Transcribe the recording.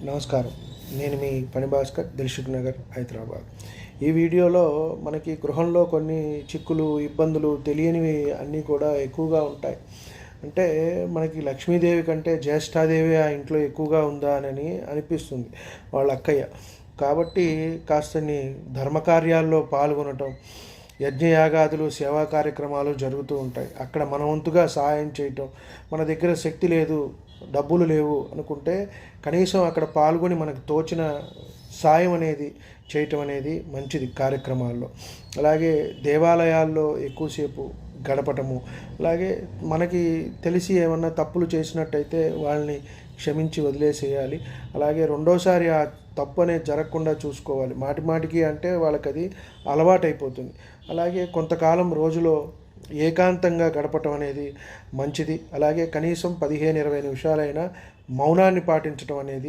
నమస్కారం. నేను మీ పని భాస్కర్, దిల్సుఖ్ నగర్, హైదరాబాద్. ఈ వీడియోలో మనకి గృహంలో కొన్ని చిక్కులు, ఇబ్బందులు తెలియనివి అన్నీ కూడా ఎక్కువగా ఉంటాయి. అంటే మనకి లక్ష్మీదేవి కంటే జ్యేష్ఠాదేవి ఆ ఇంట్లో ఎక్కువగా ఉందా అని అనిపిస్తుంది వాళ్ళ అక్కయ్య. కాబట్టి కాస్తని ధర్మకార్యాల్లో పాల్గొనటం, యజ్ఞయాగాదులు, సేవా కార్యక్రమాలు జరుగుతూ ఉంటాయి. అక్కడ మన వంతుగా సహాయం చేయటం, మన దగ్గర శక్తి లేదు, డబ్బులు లేవు అనుకుంటే కనీసం అక్కడ పాల్గొని మనకు తోచిన సాయం అనేది చేయటం అనేది మంచిది కార్యక్రమాల్లో. అలాగే దేవాలయాల్లో ఎక్కువసేపు గడపటము, అలాగే మనకి తెలిసి ఏమన్నా తప్పులు చేసినట్టయితే వాళ్ళని క్షమించి వదిలేసేయాలి. అలాగే రెండోసారి ఆ తప్పు అనేది జరగకుండా చూసుకోవాలి. మాటిమాటికి అంటే వాళ్ళకి అది అలవాటైపోతుంది. అలాగే కొంతకాలం రోజులో ఏకాంతంగా గడపటం అనేది మంచిది. అలాగే కనీసం 15-20 నిమిషాలైనా మౌనాన్ని పాటించడం అనేది